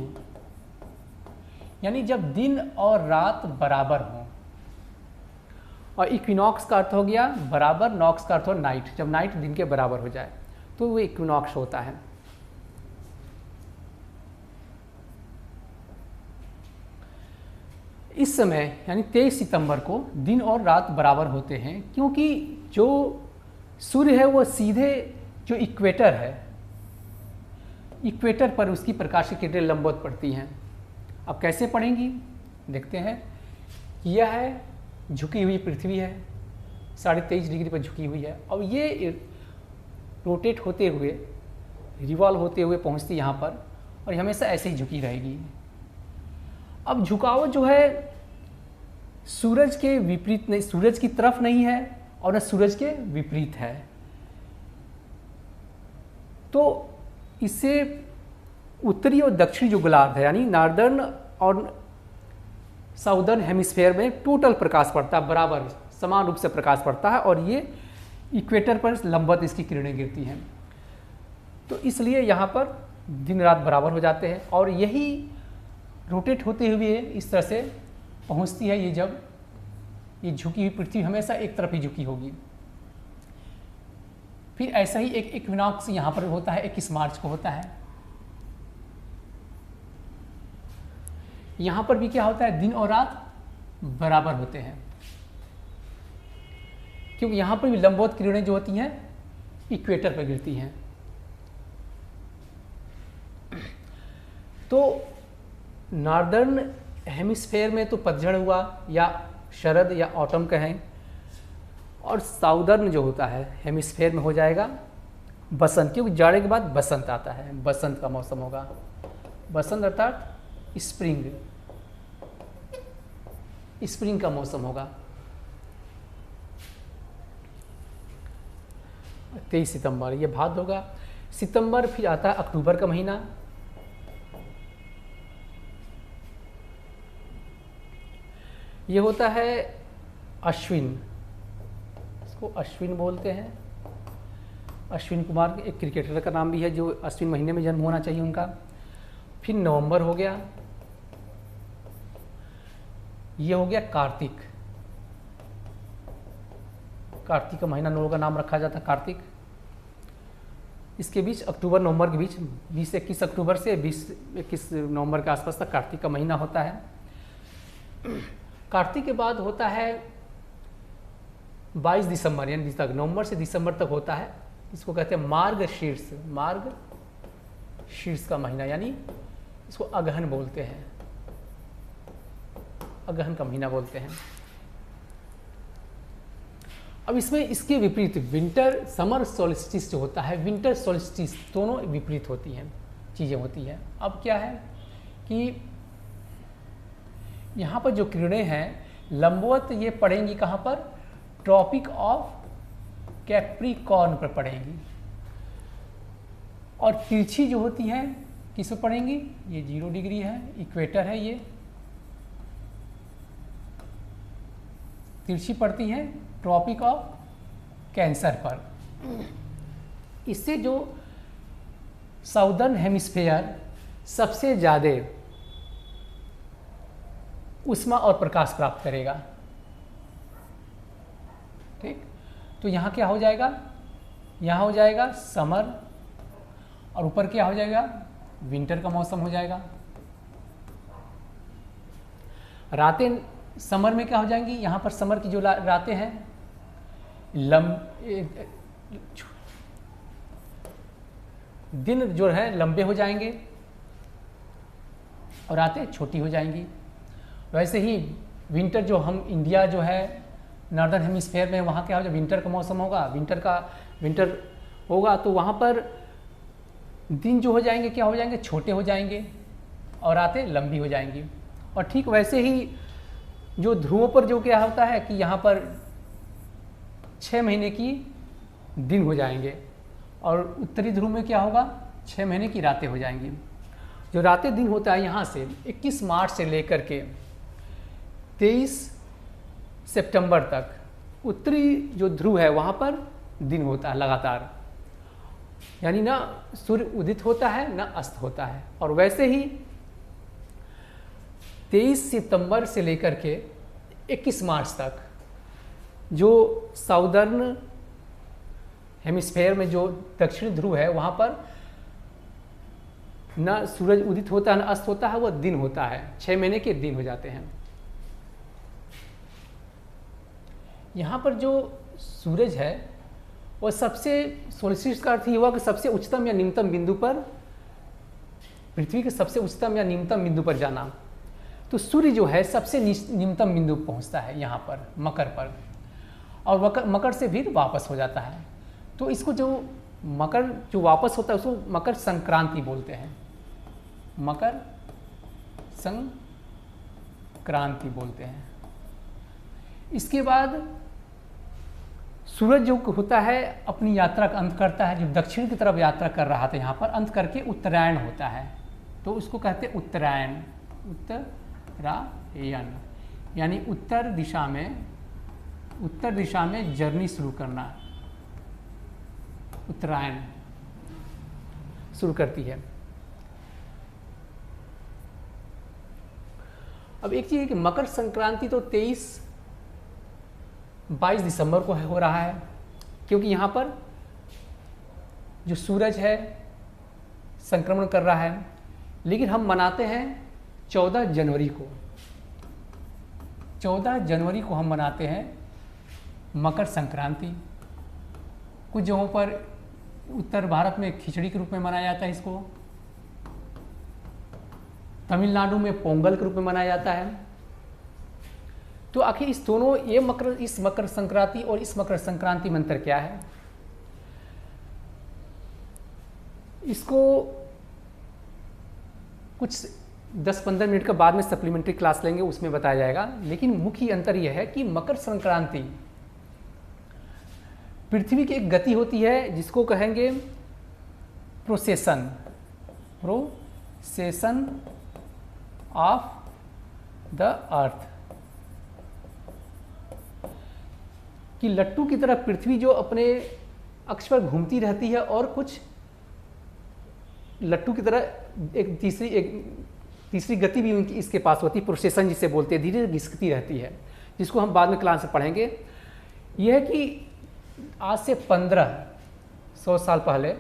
यानी जब दिन और रात बराबर हों। और इक्विनॉक्स का अर्थ हो गया बराबर, नॉक्स का अर्थ हो नाइट, जब नाइट दिन के बराबर हो जाए तो वो इक्विनॉक्स होता है। इस समय यानी 23 सितंबर को दिन और रात बराबर होते हैं, क्योंकि जो सूर्य है वो सीधे जो इक्वेटर है, इक्वेटर पर उसकी प्रकाश की किरणें लंबवत पड़ती हैं। अब कैसे पड़ेंगी देखते हैं। यह है झुकी हुई पृथ्वी है, 23.5 डिग्री पर झुकी हुई है, और ये रोटेट होते हुए रिवॉल्व होते हुए पहुंचती यहाँ पर, और ये हमेशा ऐसे ही झुकी रहेगी। अब झुकाव जो है सूरज के विपरीत नहीं, सूरज की तरफ नहीं है और न सूरज के विपरीत है, तो इससे उत्तरी और दक्षिणी जो गोलार्ध है यानी नॉर्दर्न और साउदर्न हेमिस्फेयर में टोटल प्रकाश पड़ता है, बराबर समान रूप से प्रकाश पड़ता है, और ये इक्वेटर पर लंबवत इसकी किरणें गिरती हैं। तो इसलिए यहाँ पर दिन रात बराबर हो जाते हैं, और यही रोटेट होते हुए इस तरह से पहुँचती है। ये जब ये झुकी हुई पृथ्वी हमेशा एक तरफ ही झुकी होगी। फिर ऐसा ही एक इक्विनॉक्स यहाँ पर होता है, 21 मार्च को होता है। यहाँ पर भी क्या होता है, दिन और रात बराबर होते हैं, क्योंकि यहाँ पर भी लंबवत किरणें जो होती हैं इक्वेटर पर गिरती हैं। तो नॉर्दर्न हेमिस्फेयर में तो पतझड़ हुआ या शरद या ऑटम कहें, और साउदर्न जो होता है हेमिस्फेयर में हो जाएगा बसंत, क्योंकि जाड़े के बाद बसंत आता है, बसंत का मौसम होगा। बसंत अर्थात स्प्रिंग का मौसम होगा। 23 सितंबर ये भाद होगा। सितंबर फिर आता है अक्टूबर का महीना। ये होता है अश्विन, इसको अश्विन बोलते हैं। अश्विन कुमार एक क्रिकेटर का नाम भी है जो अश्विन महीने में जन्म होना चाहिए उनका। फिर नवंबर हो गया, ये हो गया कार्तिक। कार्तिक का महीना लोगों का नाम रखा जाता है कार्तिक। इसके बीच अक्टूबर नवंबर के बीच 20-21 अक्टूबर से 20-21 नवंबर के आसपास तक कार्तिक का महीना होता है। कार्तिक के बाद होता है 22 दिसंबर, यानी तक नवंबर से दिसंबर तक होता है। इसको कहते हैं मार्गशीर्ष, मार्गशीर्ष का महीना, यानी इसको अगहन बोलते हैं, अगहन का महीना बोलते हैं। अब इसमें इसके विपरीत विंटर समर सोल्स्टिस जो होता है, विंटर सोल्स्टिस, दोनों विपरीत होती हैं चीज़ें होती हैं। अब क्या है कि यहाँ पर जो किरणें हैं लंबवत ये पड़ेंगी कहाँ पर, ट्रॉपिक ऑफ कैप्रिकॉर्न पर पड़ेंगी, और तिरछी जो होती हैं किस पर पड़ेंगी, ये 0 डिग्री है, इक्वेटर है, ये तिरछी पड़ती हैं ट्रॉपिक ऑफ कैंसर पर। इससे जो साउदर्न हेमिस्फेयर सबसे ज़्यादा उष्मा और प्रकाश प्राप्त करेगा। ठीक, तो यहाँ क्या हो जाएगा, यहाँ हो जाएगा समर, और ऊपर क्या हो जाएगा, विंटर का मौसम हो जाएगा। रातें समर में क्या हो जाएंगी, यहाँ पर समर की जो रातें हैं दिन जो है लंबे हो जाएंगे और रातें छोटी हो जाएंगी। वैसे ही विंटर जो हम इंडिया जो है नॉर्दर्न हेमिस्फेयर में, वहाँ क्या हो, जब विंटर का मौसम होगा, विंटर होगा तो वहाँ पर दिन जो हो जाएंगे क्या हो जाएंगे, छोटे हो जाएंगे और रातें लंबी हो जाएंगी। और ठीक वैसे ही जो ध्रुवों पर जो क्या होता है कि यहाँ पर 6 महीने की दिन हो जाएंगे और उत्तरी ध्रुव में क्या होगा, 6 महीने की रातें हो जाएंगी। जो रातें दिन होता है यहाँ से 21 मार्च से लेकर के 23 सितंबर तक उत्तरी जो ध्रुव है वहाँ पर दिन होता है लगातार, यानी ना सूर्य उदित होता है ना अस्त होता है। और वैसे ही 23 सितंबर से लेकर के 21 मार्च तक जो साउदर्न हेमिस्फेयर में जो दक्षिण ध्रुव है वहाँ पर ना सूरज उदित होता है ना अस्त होता है, वो दिन होता है, 6 महीने के दिन हो जाते हैं। यहाँ पर जो सूरज है वो सबसे, सोल्स्टिस का अर्थ ये हुआ कि सबसे उच्चतम या निम्नतम बिंदु पर, पृथ्वी के सबसे उच्चतम या निम्नतम बिंदु पर जाना। तो सूर्य जो है सबसे निम्नतम बिंदु पहुँचता है यहाँ पर मकर पर, और मकर से फिर वापस हो जाता है। तो इसको जो मकर जो वापस होता है उसको मकर संक्रांति बोलते हैं, मकर संक्रांति बोलते हैं। इसके बाद सूरज जो होता है अपनी यात्रा का अंत करता है, जो दक्षिण की तरफ यात्रा कर रहा था यहाँ पर अंत करके उत्तरायण होता है, तो उसको कहते हैं उत्तरायण, उत्तरायण यानी उत्तर दिशा में जर्नी शुरू करना, उत्तरायण शुरू करती है। अब एक चीज़ है कि मकर संक्रांति तो 22 दिसंबर को हो रहा है, क्योंकि यहाँ पर जो सूरज है संक्रमण कर रहा है, लेकिन हम मनाते हैं 14 जनवरी को। 14 जनवरी को हम मनाते हैं मकर संक्रांति। कुछ जगहों पर उत्तर भारत में खिचड़ी के रूप में मनाया जाता है इसको, तमिलनाडु में पोंगल के रूप में मनाया जाता है। तो आखिर इस दोनों इस मकर संक्रांति और इस मकर संक्रांति में अंतर क्या है, इसको कुछ 10-15 मिनट का बाद में सप्लीमेंट्री क्लास लेंगे, उसमें बताया जाएगा। लेकिन मुख्य अंतर यह है कि मकर संक्रांति पृथ्वी की एक गति होती है जिसको कहेंगे प्रोसेशन ऑफ द अर्थ, कि लट्टू की तरह पृथ्वी जो अपने अक्ष पर घूमती रहती है और कुछ लट्टू की तरह एक तीसरी गति भी उनकी इसके पास होती है, प्रोसेशन जिसे बोलते हैं, धीरे घिसकती रहती है, जिसको हम बाद में क्लास में पढ़ेंगे। यह है कि आज से 1500 साल पहले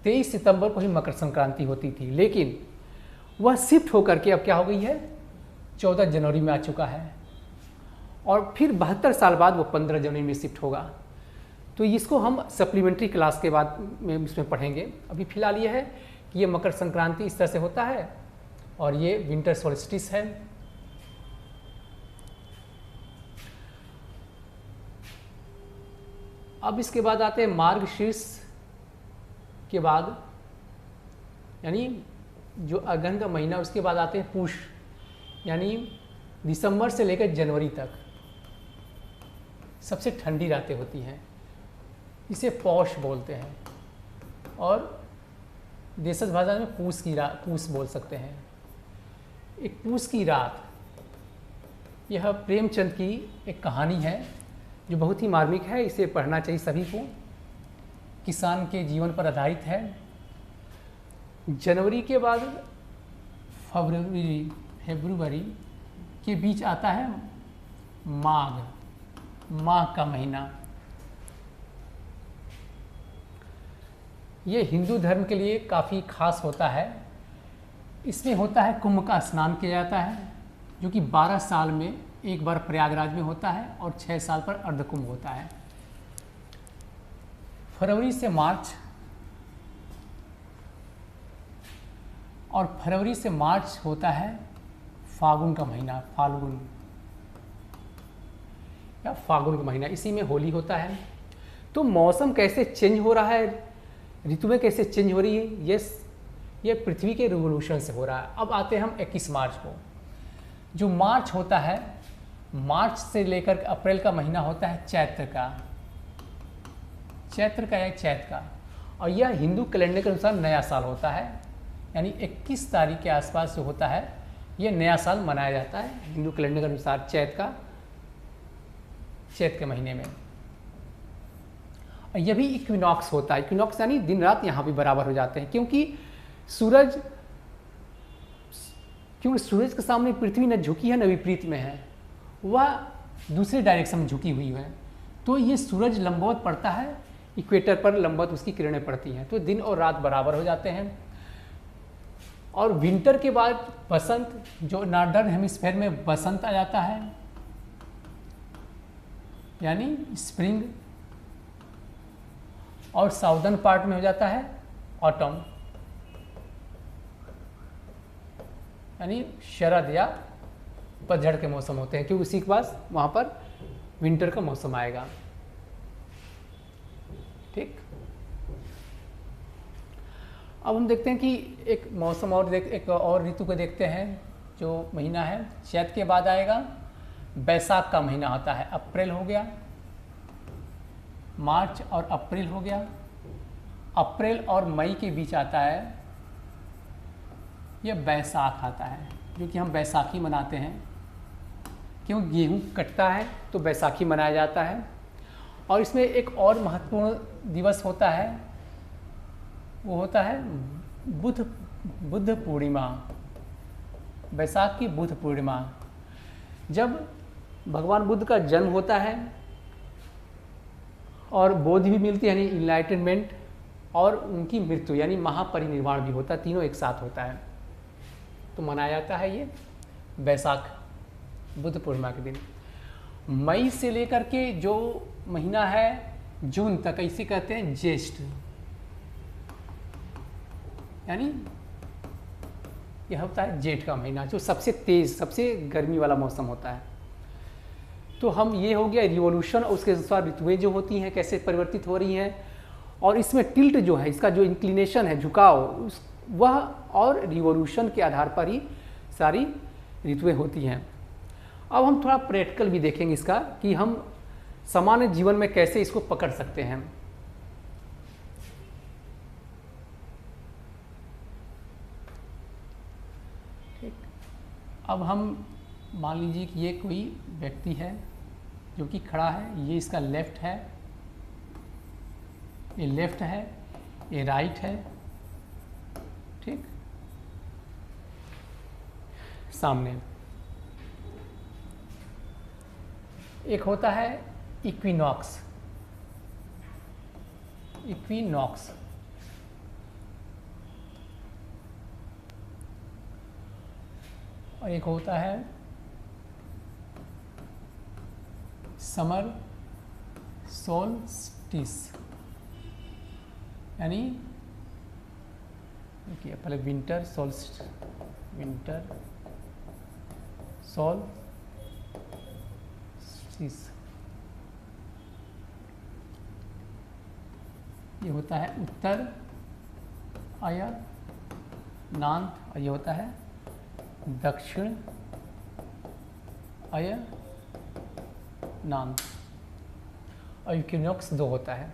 23 सितंबर को ही मकर संक्रांति होती थी, लेकिन वह शिफ्ट होकर के अब क्या हो गई है, 14 जनवरी में आ चुका है, और फिर 72 साल बाद वो 15 जनवरी में शिफ्ट होगा। तो इसको हम सप्लीमेंट्री क्लास के बाद में इसमें पढ़ेंगे। अभी फिलहाल ये है कि ये मकर संक्रांति इस तरह से होता है और ये विंटर सोल्स्टिस है। अब इसके बाद आते हैं मार्गशीर्ष के बाद, यानी जो अगहन का महीना, उसके बाद आते हैं पुष, यानी दिसंबर से लेकर जनवरी तक सबसे ठंडी रातें होती हैं, इसे पौष बोलते हैं, और देशज भाषा में पूस बोल सकते हैं। एक पूस की रात, यह प्रेमचंद की एक कहानी है जो बहुत ही मार्मिक है, इसे पढ़ना चाहिए सभी को, किसान के जीवन पर आधारित है। जनवरी के बाद फरवरी के बीच आता है माघ का महीना। ये हिंदू धर्म के लिए काफ़ी खास होता है। इसमें होता है कुंभ का स्नान किया जाता है, जो कि 12 साल में एक बार प्रयागराज में होता है और 6 साल पर अर्धकुंभ होता है। फरवरी से मार्च और फरवरी से मार्च होता है फागुन का महीना, फाल्गुन या फागुन का महीना, इसी में होली होता है। तो मौसम कैसे चेंज हो रहा है, ऋतुएं कैसे चेंज हो रही है, ये पृथ्वी के रिवोल्यूशन से हो रहा है। अब आते हैं हम 21 मार्च को। जो मार्च होता है, मार्च से लेकर अप्रैल का महीना होता है चैत्र का या चैत का, और यह हिंदू कैलेंडर के अनुसार नया साल होता है। यानी 21 तारीख के आसपास जो होता है ये नया साल मनाया जाता है हिंदू कैलेंडर के अनुसार, चैत के महीने में। और यह भी इक्विनॉक्स होता है। इक्विनॉक्स यानी दिन रात यहाँ भी बराबर हो जाते हैं, क्योंकि सूरज के सामने पृथ्वी न झुकी है न विपरीत में है, वह दूसरे डायरेक्शन में झुकी हुई है। तो ये सूरज लंबवत पड़ता है, इक्वेटर पर लंबवत उसकी किरणें पड़ती हैं, तो दिन और रात बराबर हो जाते हैं। और विंटर के बाद बसंत, जो नॉर्दर्न हेमिस्फीयर में बसंत आ जाता है, यानी स्प्रिंग, और साउदर्न पार्ट में हो जाता है ऑटम, यानी शरद या पतझड़ के मौसम होते हैं, क्योंकि उसी के बाद वहाँ पर विंटर का मौसम आएगा। ठीक, अब हम देखते हैं कि एक मौसम और एक और ऋतु को देखते हैं, जो महीना है चैत के बाद आएगा बैसाख का महीना आता है। अप्रैल हो गया, मार्च और अप्रैल हो गया, अप्रैल और मई के बीच आता है यह बैसाख आता है, जो कि हम बैसाखी मनाते हैं। क्यों, गेहूँ कटता है तो बैसाखी मनाया जाता है। और इसमें एक और महत्वपूर्ण दिवस होता है, वो होता है बुद्ध पूर्णिमा, बैसाख की बुद्ध पूर्णिमा, जब भगवान बुद्ध का जन्म होता है और बोध भी मिलती है, यानी इनलाइटनमेंट, और उनकी मृत्यु यानी महापरिनिर्वाण भी होता है, तीनों एक साथ होता है। तो मनाया जाता है ये बैसाख बुद्ध पूर्णिमा के दिन। मई से लेकर के जो महीना है जून तक, इसे कहते हैं ज्येष्ठ, यानी यह होता है जेठ का महीना, जो सबसे तेज, सबसे गर्मी वाला मौसम होता है। तो हम, ये हो गया रिवोल्यूशन, और उसके अनुसार ऋतुएं जो होती हैं कैसे परिवर्तित हो रही हैं, और इसमें टिल्ट जो है, इसका जो इंक्लिनेशन है, झुकाव, वह और रिवोल्यूशन के आधार पर ही सारी ऋतुएं होती हैं। अब हम थोड़ा प्रैक्टिकल भी देखेंगे इसका, कि हम सामान्य जीवन में कैसे इसको पकड़ सकते हैं। ठीक, अब हम मान लीजिए कि ये कोई व्यक्ति है जो कि खड़ा है, ये इसका लेफ्ट है, ये लेफ्ट है, ये राइट है। ठीक, सामने एक होता है इक्विनॉक्स, और एक होता है समर सोल्स्टिस, यानी देखिए पहले विंटर सोल्स्टिस, ये होता है उत्तर अयनांत, और ये होता है दक्षिण अयनांत, और इक्विनॉक्स 2 होता है।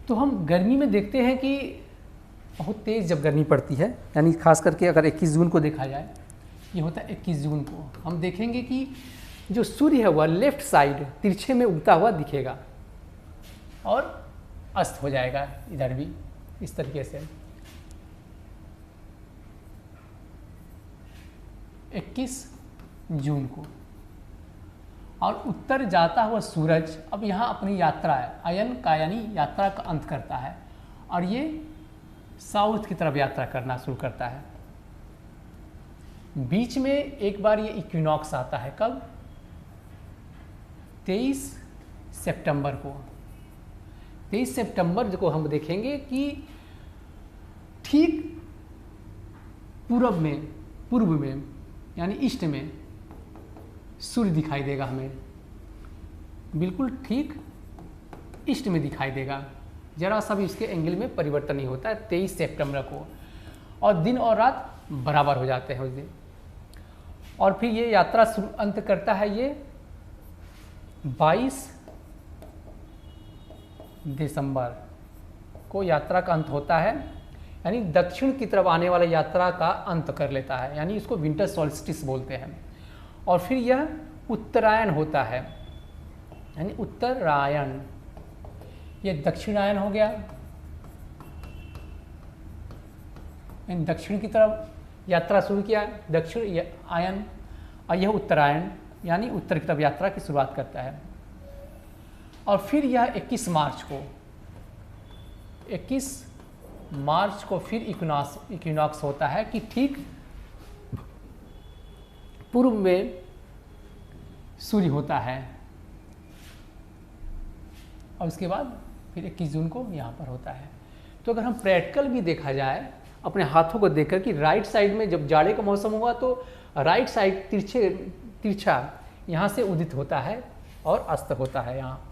तो हम गर्मी में देखते हैं कि बहुत तेज़ जब गर्मी पड़ती है, यानी खास करके अगर 21 जून को देखा जाए, ये होता है 21 जून को, हम देखेंगे कि जो सूर्य है वह लेफ्ट साइड तिरछे में उगता हुआ दिखेगा और अस्त हो जाएगा इधर भी इस तरीके से। 21 जून को, और उत्तर जाता हुआ सूरज अब यहाँ अपनी यात्रा है, अयन का यानी यात्रा का अंत करता है, और ये साउथ की तरफ यात्रा करना शुरू करता है। बीच में एक बार ये इक्विनॉक्स आता है, कब? 23 सितंबर को। 23 सितंबर को हम देखेंगे कि ठीक पूर्व में यानी ईस्ट में सूर्य दिखाई देगा हमें, बिल्कुल ठीक ईस्ट में दिखाई देगा। जरा सा भी इसके एंगल में परिवर्तन नहीं होता है 23 सितंबर को, और दिन और रात बराबर हो जाते हैं उस दिन। और फिर ये यात्रा अंत करता है ये 22 दिसंबर को यात्रा का अंत होता है, यानी दक्षिण की तरफ आने वाला यात्रा का अंत कर लेता है, यानी इसको विंटर सॉल्स्टिस बोलते हैं। और फिर यह उत्तरायण होता है, यानी उत्तरायण, ये दक्षिणायन हो गया, यानी दक्षिण की तरफ यात्रा शुरू किया दक्षिण आयन, और यह उत्तरायण यानी उत्तर की तरफ यात्रा की शुरुआत करता है। और फिर यह 21 मार्च को फिर इक्विनॉक्स होता है कि ठीक पूर्व में सूर्य होता है, और उसके बाद फिर 21 जून को यहाँ पर होता है। तो अगर हम प्रैक्टिकल भी देखा जाए अपने हाथों को देखकर कि राइट साइड में जब जाड़े का मौसम होगा तो राइट साइड तिरछा यहाँ से उदित होता है और अस्त होता है यहाँ।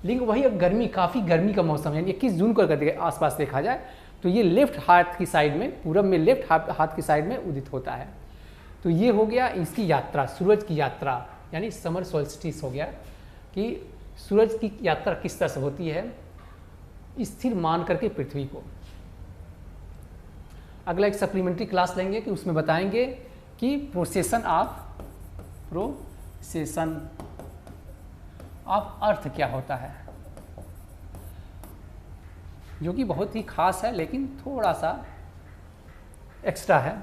लेकिन वही अब काफ़ी गर्मी का मौसम है, यानी 21 जून को अगर आसपास देखा जाए तो ये लेफ्ट हाथ की साइड में, पूरब में लेफ्ट हाथ की साइड में उदित होता है। तो ये हो गया इसकी यात्रा, सूरज की यात्रा, यानी समर सोल्स्टिस हो गया कि सूरज की यात्रा किस तरह से होती है स्थिर मान करके पृथ्वी को। अगला एक सप्लीमेंट्री क्लास लेंगे कि उसमें बताएंगे कि प्रोसेशन ऑफ अर्थ क्या होता है, जो कि बहुत ही खास है लेकिन थोड़ा सा एक्स्ट्रा है।